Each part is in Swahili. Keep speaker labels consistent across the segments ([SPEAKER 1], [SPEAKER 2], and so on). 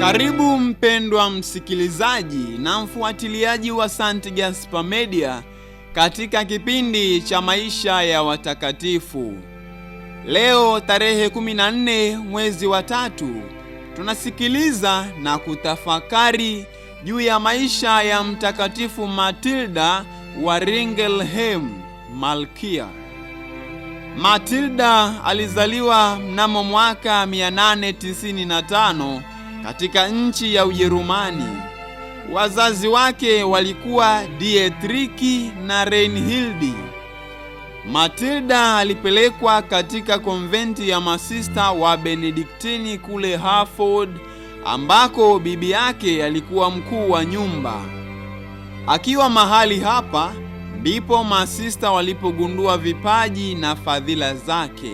[SPEAKER 1] Karibu mpendwa msikilizaji na mfuatiliaji wa St. Gaspar Media katika kipindi cha maisha ya watakatifu. Leo tarehe 14 mwezi wa 3 tunasikiliza na kutafakari juu ya maisha ya Mtakatifu Matilda wa Ringelheim, Malkia. Matilda alizaliwa mnamo mwaka 895 katika nchi ya Ujerumani. Wazazi wake walikuwa Dietriki na Reinhildi. Matilda alipelekwa katika konventi ya masista wa Benediktini kule Herford, ambako bibi yake alikuwa mkuu wa nyumba. Akiwa mahali hapa ndipo masista walipogundua vipaji na fadhila zake.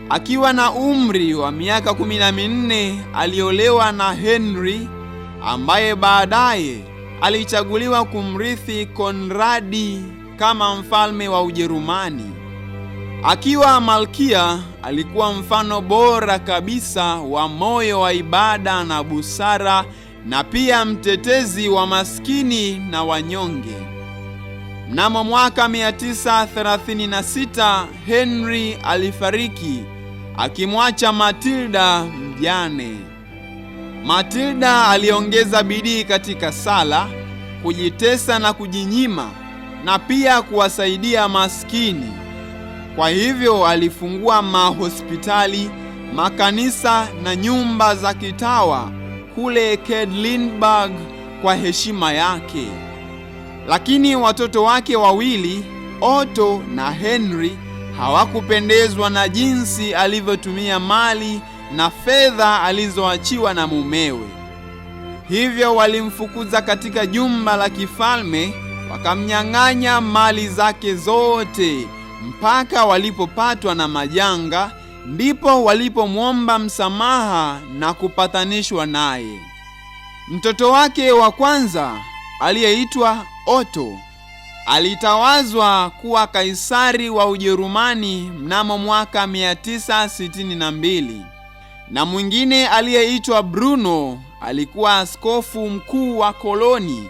[SPEAKER 1] Akiwa na umri wa miaka 14 aliolewa na Henry, ambaye baadaye alichaguliwa kumrithi Konradi kama mfalme wa Ujerumani. Akiwa malkia alikuwa mfano bora kabisa wa moyo wa ibada na busara, na pia mtetezi wa maskini na wanyonge. Mnamo mwaka 936 Henry alifariki akimwacha Matilda mjane. Matilda aliongeza bidii katika sala, kujitesa na kujinyima, na pia kuwasaidia maskini. Kwa hivyo alifungua mahospitali, makanisa na nyumba za kitawa kule Quedlinburg kwa heshima yake. Lakini watoto wake wawili, Otto na Henry, hawakupendezwa na jinsi alivyotumia mali na fedha alizoachiwa na mumewe. Hivyo walimfukuza katika jumba la kifalme, wakamnyang'anya mali zake zote mpaka walipopatwa na majanga, ndipo walipomwomba msamaha na kupatanishwa naye. Mtoto wake wa kwanza aliyeitwa Otto alitawazwa kuwa kaisari wa Ujerumani mnamo mwaka 962, na mwingine aliyeitwa Bruno alikuwa askofu mkuu wa Koloni,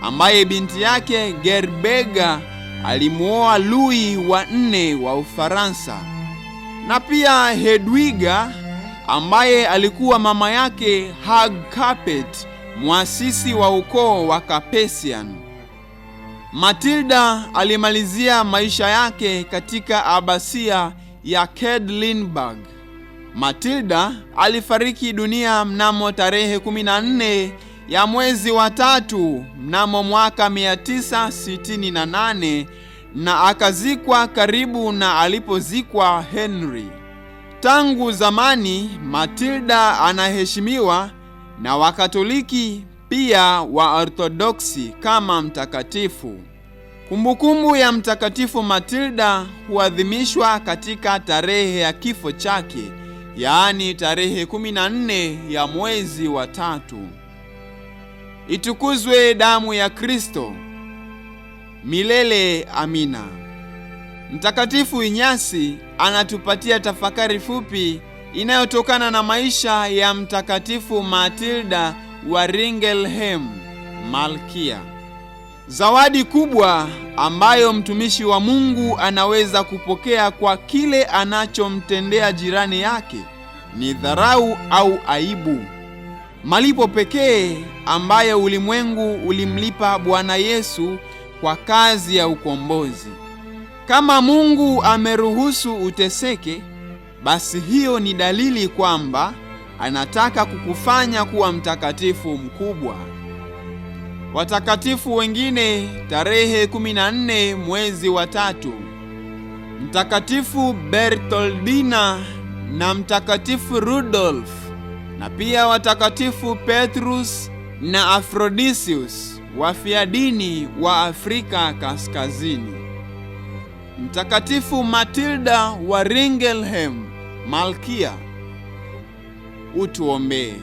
[SPEAKER 1] ambaye binti yake Gerberga alimuoa Louis wa 4 wa Ufaransa, na pia Hedwiga ambaye alikuwa mama yake Hag Capet, muasisi wa ukoo wa Capetian. Matilda alimalizia maisha yake katika abasia ya Quedlinburg. Matilda alifariki dunia mnamo tarehe 14 ya mwezi wa 3 mnamo mwaka 968 na akazikwa karibu na alipozikwa Henry. Tangu zamani Matilda anaheshimiwa na Wakatoliki pia wa Orthodoksi kama mtakatifu. Kumbukumbu ya Mtakatifu Matilda huadhimishwa katika tarehe ya kifo chake, yaani tarehe 14 ya mwezi wa 3. Itukuzwe damu ya Kristo! Milele amina. Mtakatifu Inyasi anatupatia tafakari fupi inayotokana na maisha ya Mtakatifu Matilda wa Ringelheim, Malkia. Zawadi kubwa ambayo mtumishi wa Mungu anaweza kupokea kwa kile anachomtendea jirani yake ni dharau au aibu. Malipo pekee ambayo ulimwengu ulimlipa Bwana Yesu kwa kazi ya ukombozi. Kama Mungu ameruhusu uteseke, basi hiyo ni dalili kwamba anataka kukufanya kuwa mtakatifu mkubwa. Watakatifu wengine tarehe 14 mwezi wa 3: Mtakatifu Bertoldina na Mtakatifu Rudolf, na pia watakatifu Petrus na Aphrodisius, wafiadini wa Afrika Kaskazini. Mtakatifu Matilda wa Ringelheim, Malkia, utuombee.